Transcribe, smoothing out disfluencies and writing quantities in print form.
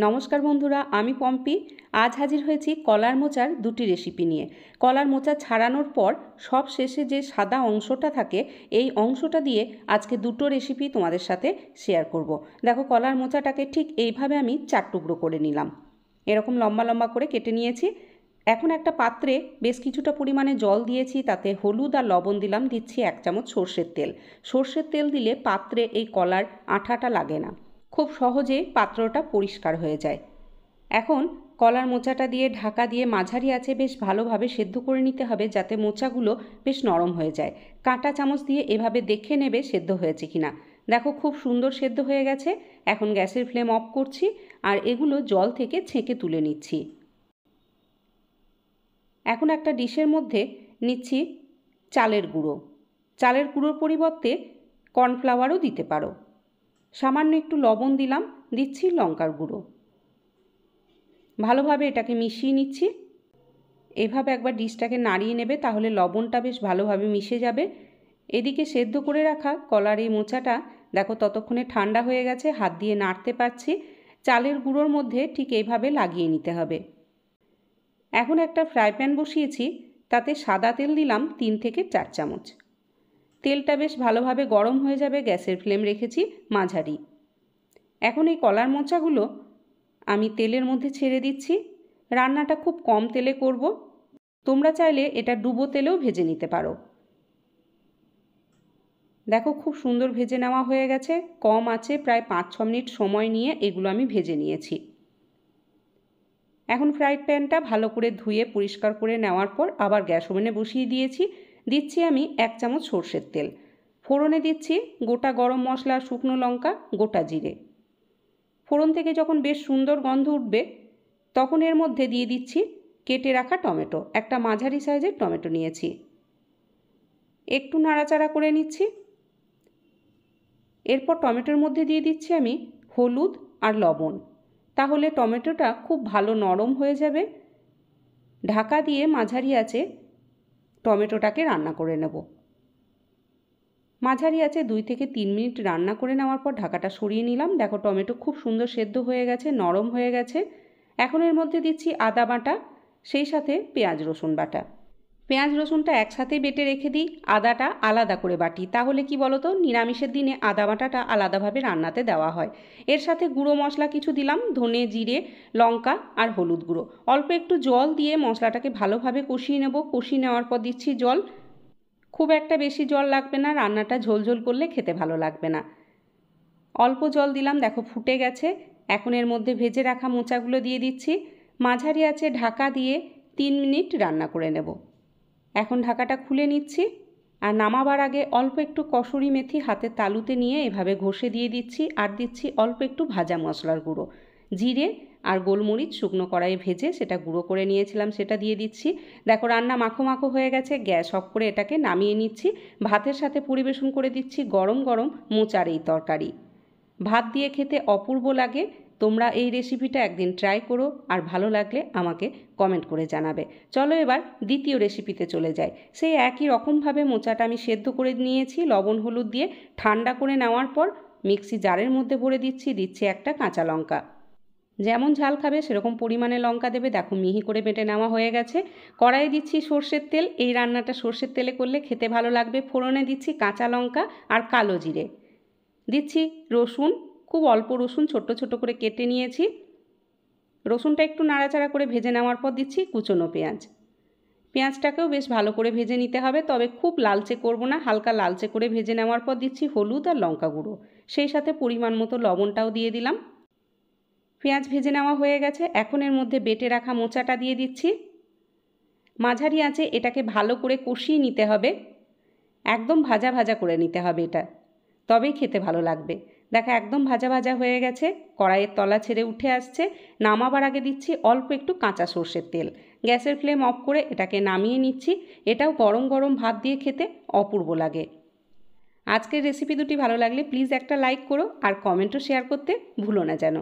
নমস্কার বন্ধুরা, আমি পম্পি। আজ হাজির হয়েছি কলার মোচার দুটি রেসিপি নিয়ে। কলার মোচা ছাড়ানোর পর সব শেষে যে সাদা অংশটা থাকে, এই অংশটা দিয়ে আজকে দুটো রেসিপি তোমাদের সাথে শেয়ার করব। দেখো, কলার মোচাটাকে ঠিক এইভাবে আমি 4 টুকরো করে নিলাম। এরকম লম্বা লম্বা করে কেটে নিয়েছি। এখন একটা পাত্রে বেশ কিছুটা পরিমাণে জল দিয়েছি, তাতে হলুদ আর লবণ দিলাম, দিচ্ছি 1 চামচ সর্ষের তেল। সর্ষের তেল দিলে পাত্রে এই কলার আঠাটা লাগে না, খুব সহজে পাত্রটা পরিষ্কার হয়ে যায়। এখন কলার মোচাটা দিয়ে ঢাকা দিয়ে মাঝারি আঁচে বেশ ভালোভাবে সেদ্ধ করে নিতে হবে, যাতে মোচাগুলো বেশ নরম হয়ে যায়। কাঁটা চামচ দিয়ে এভাবে দেখে নেবে সেদ্ধ হয়েছে কিনা। দেখো, খুব সুন্দর সেদ্ধ হয়ে গেছে। এখন গ্যাসের ফ্লেম অফ করছি আর এগুলো জল থেকে ছেঁকে তুলে নিচ্ছি। এখন একটা ডিশের মধ্যে নিচ্ছি চালের গুঁড়ো। চালের গুঁড়োর পরিবর্তে কর্নফ্লাওয়ারও দিতে পারো। সামান্য একটু লবণ দিলাম, দিচ্ছি লঙ্কার গুঁড়ো। ভালোভাবে এটাকে মিশিয়ে নিচ্ছি। এভাবে একবার ডিশটাকে নাড়িয়ে নেবে, তাহলে লবণটা বেশ ভালোভাবে মিশে যাবে। এদিকে সেদ্ধ করে রাখা কলার এই মোচাটা দেখো ততক্ষণে ঠান্ডা হয়ে গেছে, হাত দিয়ে নাড়তে পারছি। চালের গুঁড়োর মধ্যে ঠিক এইভাবে লাগিয়ে নিতে হবে। এখন একটা ফ্রাই প্যান বসিয়েছি, তাতে সাদা তেল দিলাম 3 থেকে 4 চামচ। তেলটা বেশ ভালোভাবে গরম হয়ে যাবে, গ্যাসের ফ্লেম রেখেছি মাঝারি। এখন এই কলার মোচাগুলো আমি তেলের মধ্যে ছেড়ে দিচ্ছি। রান্নাটা খুব কম তেলে করব। তোমরা চাইলে এটা ডুবো তেলেও ভেজে নিতে পারো। দেখো, খুব সুন্দর ভেজে নেওয়া হয়ে গেছে। কম আঁচে প্রায় 5-6 মিনিট সময় নিয়ে এগুলো আমি ভেজে নিয়েছি। এখন ফ্রাইড প্যানটা ভালো করে ধুয়ে পরিষ্কার করে নেওয়ার পর আবার গ্যাস ওভেনে বসিয়ে দিয়েছি। দিচ্ছি আমি 1 চামচ সর্ষের তেল। ফোড়নে দিচ্ছি গোটা গরম মশলা, শুকনো লঙ্কা, গোটা জিরে। ফোড়ন থেকে যখন বেশ সুন্দর গন্ধ উঠবে, তখন এর মধ্যে দিয়ে দিচ্ছি কেটে রাখা টমেটো। একটা মাঝারি সাইজের টমেটো নিয়েছি। একটু নাড়াচাড়া করে নিচ্ছি। এরপর টমেটোর মধ্যে দিয়ে দিচ্ছি আমি হলুদ আর লবণ। তাহলে টমেটোটা খুব ভালো নরম হয়ে যাবে। ঢাকা দিয়ে মাঝারি আঁচে টমেটোটাকে রান্না করে নেব। মাঝারি আঁচে 2 থেকে 3 মিনিট রান্না করে নেওয়ার পর ঢাকাটা সরিয়ে নিলাম। দেখো, টমেটো খুব সুন্দর সেদ্ধ হয়ে গেছে, নরম হয়ে গেছে। এখন এর মধ্যে দিচ্ছি আদা বাটা, সেই সাথে পেঁয়াজ রসুন বাটা। পেঁয়াজ রসুনটা একসাথেই বেটে রেখে দিই, আদাটা আলাদা করে বাটি। তাহলে কি বলো তো, নিরামিষের দিনে আদা বাটাটা আলাদাভাবে রান্নাতে দেওয়া হয়। এর সাথে গুঁড়ো মশলা কিছু দিলাম, ধনে, জিরে, লঙ্কা আর হলুদ গুঁড়ো। অল্প একটু জল দিয়ে মশলাটাকে ভালোভাবে কষিয়ে নেব। কষিয়ে নেওয়ার পর দিচ্ছি জল। খুব একটা বেশি জল লাগবে না, রান্নাটা ঝোলঝোল করলে খেতে ভালো লাগবে না। অল্প জল দিলাম, দেখো ফুটে গেছে। এখন এর মধ্যে ভেজে রাখা মোচাগুলো দিয়ে দিচ্ছি। মাঝারি আঁচে ঢাকা দিয়ে 3 মিনিট রান্না করে নেব। এখন ঢাকাটা খুলে নিচ্ছি আর নামাবার আগে অল্প একটু কসুরি মেথি হাতের তালুতে নিয়ে এভাবে ঘষে দিয়ে দিচ্ছি। আর দিচ্ছি অল্প একটু ভাজা মশলার গুঁড়ো। জিরে আর গোলমরিচ শুকনো কড়াইয়ে ভেজে সেটা গুঁড়ো করে নিয়েছিলাম, সেটা দিয়ে দিচ্ছি। দেখো, রান্না মাখো মাখো হয়ে গেছে। গ্যাস অফ করে এটাকে নামিয়ে নিচ্ছি। ভাতের সাথে পরিবেশন করে দিচ্ছি গরম গরম মোচার এই তরকারি। ভাত দিয়ে খেতে অপূর্ব লাগে। তোমরা এই রেসিপিটা একদিন ট্রাই করো, আর ভালো লাগলে আমাকে কমেন্ট করে জানাবে। চলো এবার দ্বিতীয় রেসিপিতে চলে যাই। সেই একই রকমভাবে মোচাটা আমি সেদ্ধ করে নিয়েছি লবণ হলুদ দিয়ে। ঠান্ডা করে নেওয়ার পর মিক্সি জারের মধ্যে ভরে দিচ্ছি একটা কাঁচা লঙ্কা। যেমন ঝাল খাবে সেরকম পরিমাণে লঙ্কা দেবে। দেখো, মিহি করে বেটে নেওয়া হয়ে গেছে। কড়াইয়ে দিচ্ছি সর্ষের তেল। এই রান্নাটা সর্ষের তেলে করলে খেতে ভালো লাগবে। ফোড়নে দিচ্ছি কাঁচা লঙ্কা আর কালো জিরে। দিচ্ছি রসুন, খুব অল্প রসুন ছোট ছোট করে কেটে নিয়েছি। রসুনটা একটু নাড়াচাড়া করে ভেজে নেওয়ার পর দিচ্ছি কুচনো পেঁয়াজ। পেঁয়াজটাকেও বেশ ভালো করে ভেজে নিতে হবে, তবে খুব লালচে করব না, হালকা লালচে করে ভেজে নেওয়ার পর দিচ্ছি হলুদ আর লঙ্কা গুঁড়ো। সেই সাথে পরিমাণ মতো লবণটাও দিয়ে দিলাম। পেঁয়াজ ভেজে নেওয়া হয়ে গেছে। এখন এর মধ্যে বেটে রাখা মোচাটা দিয়ে দিচ্ছি। মাঝারি আঁচে এটাকে ভালো করে কষিয়ে নিতে হবে। একদম ভাজা ভাজা করে নিতে হবে এটা, তবেই খেতে ভালো লাগবে। দেখো, একদম ভাজা ভাজা হয়ে গেছে। কড়াইয়ের তলা ছেড়ে উঠে আসছে। নামাবার আগে দিচ্ছি অল্প একটু কাঁচা সর্ষের তেল। গ্যাসের ফ্লেম অফ করে এটাকে নামিয়ে নিচ্ছি। এটাও গরম গরম ভাত দিয়ে খেতে অপূর্ব লাগে। আজকের রেসিপি দুটি ভালো লাগলে প্লিজ একটা লাইক করো, আর কমেন্টও শেয়ার করতে ভুলো না যেন।